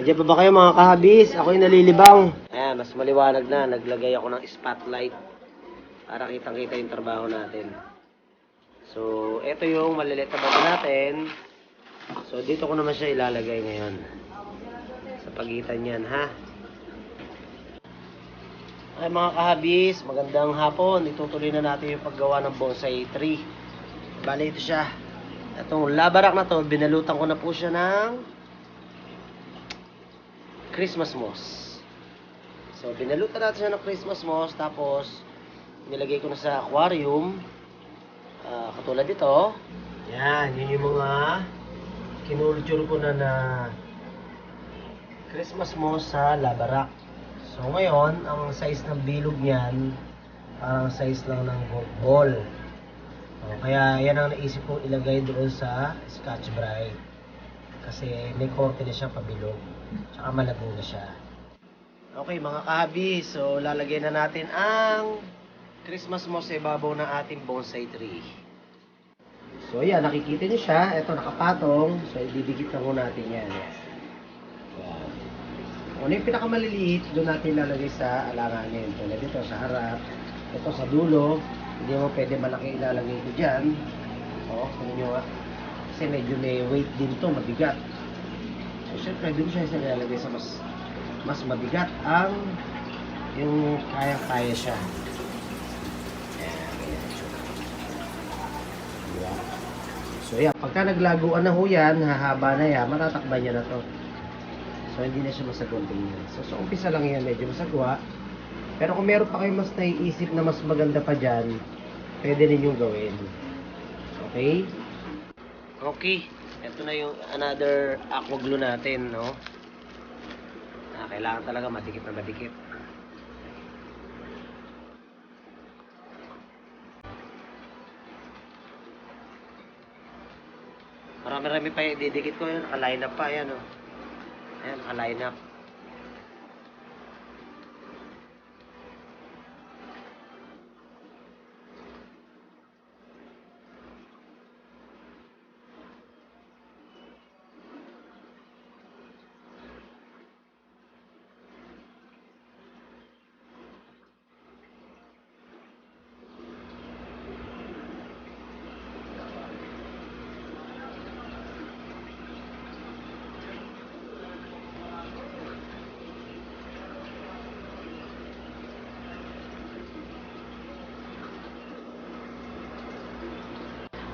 Andiyan pa ba kayo mga kahabis? Ako'y nalilibang. Ayan, mas maliwanag na. Naglagay ako ng spotlight para kitang-kita yung trabaho natin. So, ito yung maliliit na bato natin. So, dito ko naman siya ilalagay ngayon. Sa pagitan yan, ha? Ay mga kahabis, magandang hapon. Itutuloy na natin yung paggawa ng bonsai tree. Bale, ito siya. Itong labarak na to, binalutan ko na po siya ng Christmas moss. So, binalutan natin siya ng Christmas moss. Tapos, nilagay ko na sa aquarium. Katulad dito. Yan, yun yung mga kinulture ko na Christmas moss sa labarak. So, ngayon, ang size ng bilog niyan, parang size lang ng golf ball. Kaya, yan ang naisip kong ilagay doon sa Scotch Brite. Kasi may korte na siya pabilog. Tsaka malabo na siya. Okay, mga kahabi. So, lalagay na natin ang Christmas moss sa ibabaw ng ating bonsai tree. So, yan. Nakikita niyo siya. Ito, nakapatong. So, ididikit na po natin yan. Yan. Ano yung pinakamaliliit, doon natin lalagay sa alanganin. Tulad dito sa harap. Ito sa dulo. Hindi mo pwede malaki ilalagay ko dyan. Kunin nyo nga. Kasi medyo may weight din to, mabigat. So, syempre, doon siya ilalagay sa mas mabigat ang yung kaya-kaya siya. Diba? So, yan. Pagka naglaguan na ho yan, hahaba na yan, matatakban niya na to. So, hindi na siya masagunting yan. So, umpisa lang yan, medyo masagwa. Pero kung meron pa kayo mas naiisip na mas maganda pa dyan, pwede ninyong gawin. Okay? Okay. Ito na yung another aqua glue natin, no? Kailangan talaga madikit na madikit. Marami-rami pa yung didikit ko yun. Naka-line up pa, yan, no? Ayan, naka-line up.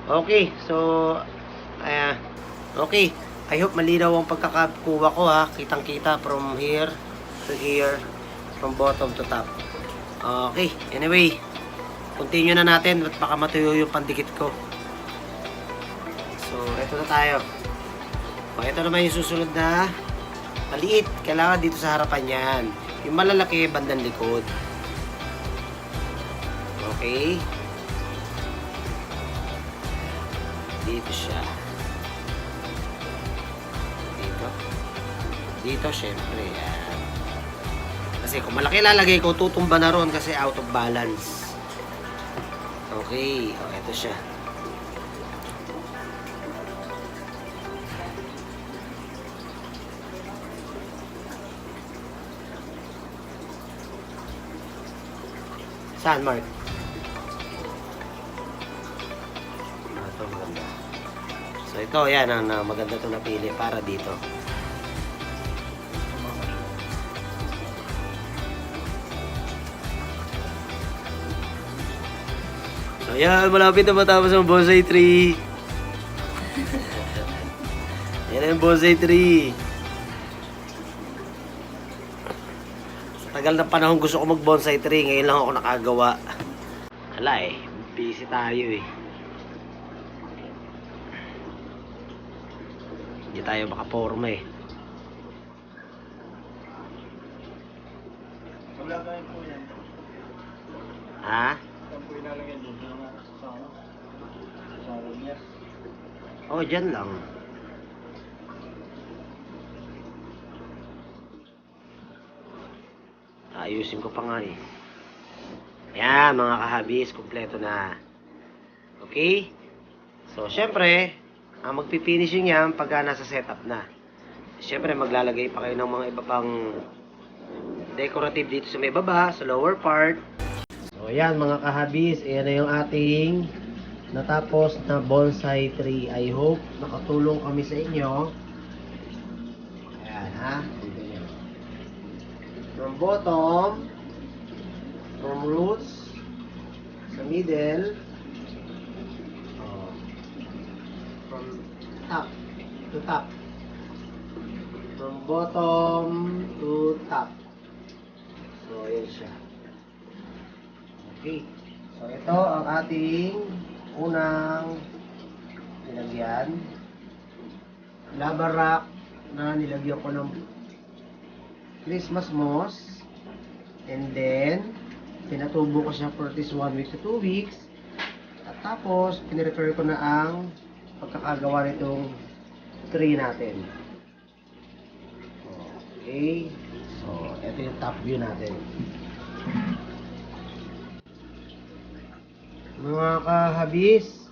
Okay, so okay. I hope malinaw ang pagkakakuha ko, ha. Kitang-kita from here to here, from bottom to top. Okay, anyway, continue na natin at baka matuyo yung pandikit ko. So, eto na tayo. Ito naman yung susunod na maliit. Kailangan dito sa harapan yan. Yung malalaki, bandang likod. Okay. Dito siya. Dito syempre yan. Kasi kung malaki lalagay ko, tutumba na ron kasi out of balance. Okay. Ito siya. Saan, Mark? Ito maganda. So ito, yan ang maganda ito napili para dito. So yan, malapit na matapos ang bonsai tree. Yan ang bonsai tree. Sa tagal ng panahon gusto ko mag bonsai tree, ngayon lang ako nakagawa. Wala busy tayo Hindi tayo makaporma Wala kayo po yan. Ha? Saan po ilalagay doon? Sa room niya? Dyan lang. Ayusin ko pa nga Yan, mga kahabis, kompleto na. Okay? So, syempre, ang magpifinishing yan pagka nasa setup na. Siyempre, maglalagay pa kayo ng mga iba pang decorative dito sa may baba, sa lower part. So, ayan mga kahabis, ayan na yung ating natapos na bonsai tree. I hope nakatulong kami sa inyo. Ayan ha. Dito yan. From bottom, from roots, sa middle, from top to top. From bottom to top. So, ayan siya. Okay. So, ito ang ating unang nilagyan. Lava rock na nilagyan ko ng Christmas moss. And then, pinatubo ko siya for at least 1 week to 2 weeks. At tapos, pinrefer ko na ang pagkakagawa nitong tree natin. Okay. So, ito yung top view natin. Mga kahabis,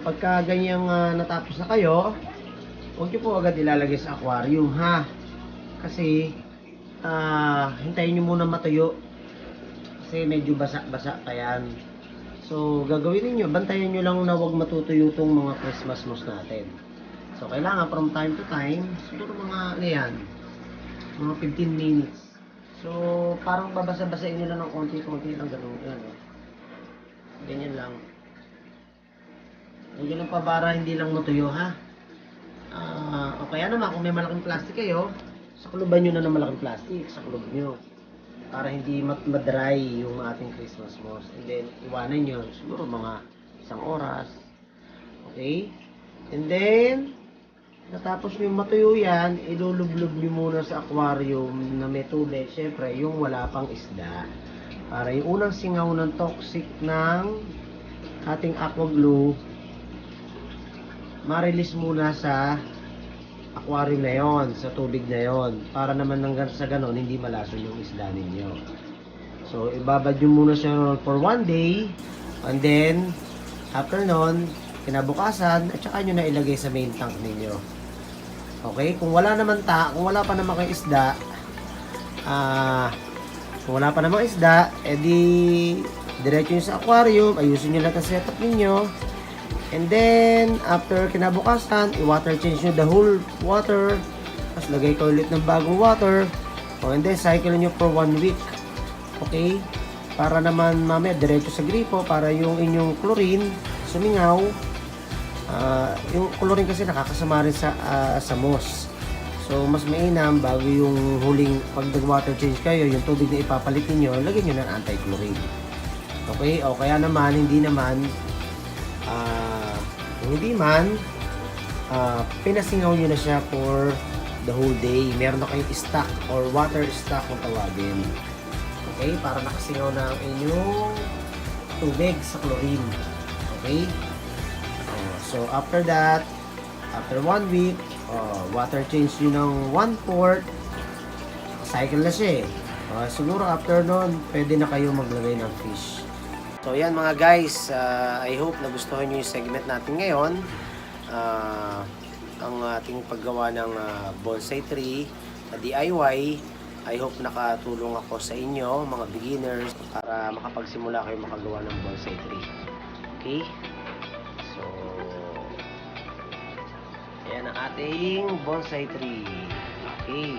pagka ganyang natapos na kayo, huwag nyo po agad ilalagay sa aquarium ha. Kasi, hintayin nyo muna matuyo. Kasi medyo basa-basa pa yan. So, gagawin niyo, bantayan nyo lang na huwag matutuyo itong mga Christmas moss natin. So, kailangan from time to time, siguro mga, mga 15 minutes. So, parang babasa-basain nyo lang ng konti-konti lang ganun. Ganyan lang. Huwag nyo lang pabara, hindi lang matuyo ha. O kaya naman, kung may malaking plastic kayo, sakluban nyo na ng malaking plastic, saklob nyo. Para hindi madry yung ating Christmas moss. And then, iwanan nyo. Siguro mga 1 oras. Okay? And then, natapos nyo matuyo yan, ilulublob nyo muna sa aquarium na may tubig. Siyempre, yung wala pang isda. Para yung unang singaw ng toxic ng ating aqua glue, ma-release muna sa aquarium na yon, sa tubig na yon, para naman hanggang sa ganon hindi malason yung isda ninyo. So ibabad nyo muna siya for 1 day, and then after nun, kinabukasan at saka nyo na ilagay sa main tank ninyo. Okay, kung wala pa naman kayong isda, edi diretso nyo sa aquarium, ayusin nyo lahat ang setup ninyo. And then, after kinabukasan, i-water change nyo the whole water. Tapos lagay ko ulit ng bagong water. And then, cycle nyo for 1 week. Okay? Para naman mamaya, diretso sa gripo. Para yung inyong chlorine, sumingaw. Yung chlorine kasi nakakasama rin sa moss. So, mas mainam bago yung huling pag nag-water change kayo, yung tubig na ipapalit niyo, lagyan nyo ng anti-chlorine. Okay? O kaya naman, pinasingaw nyo na siya for the whole day. Meron na kayong stock or water stock kung tawagin. Okay? Para nakasingaw na ang inyong tubig sa chlorine. Okay? So, after that, after 1 week, water change nyo ng 1/4. Cycle na siya eh. Siguro after nun, pwede na kayo maglagay ng fish. So yan mga guys, I hope nagustuhan nyo yung segment natin ngayon. Ang ating paggawa ng bonsai tree na DIY. I hope nakatulong ako sa inyo, mga beginners, para makapagsimula kayo makagawa ng bonsai tree. Okay? So, yan ang ating bonsai tree. Okay.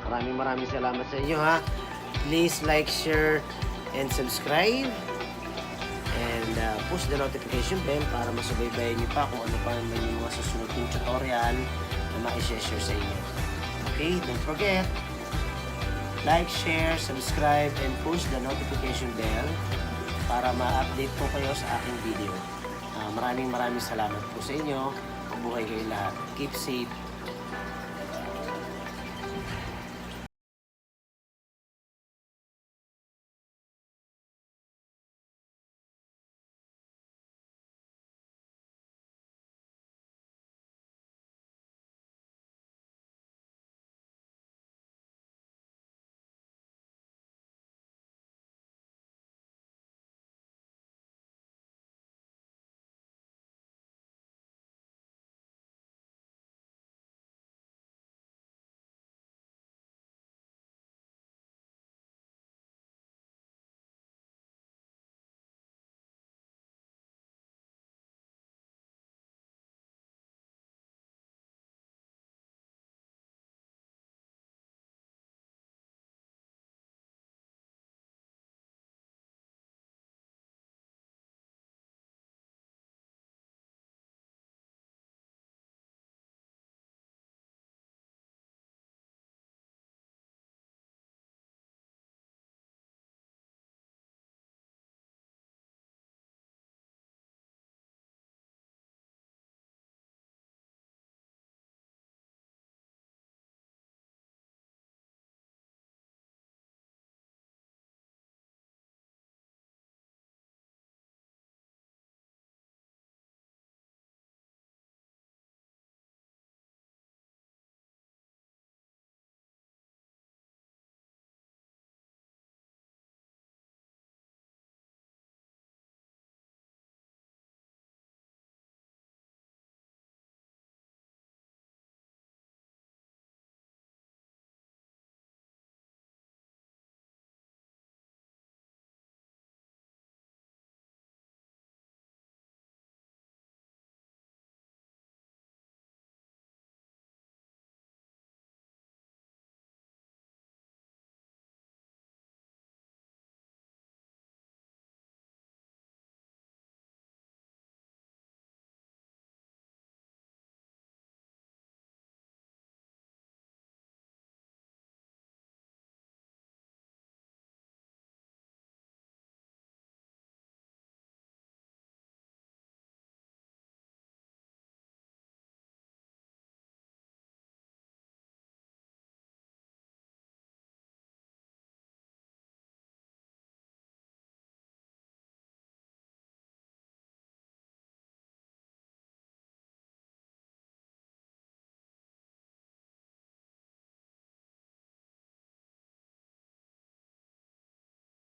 Maraming salamat sa inyo ha. Please like, share, and subscribe. And push the notification bell para masubaybayan nyo pa kung ano pa may mga susunod yung tutorial na ma-share sa inyo. Okay, don't forget, like, share, subscribe, and push the notification bell para ma-update po kayo sa aking video. Maraming salamat po sa inyo. Mabuhay kayo lahat. Keep safe.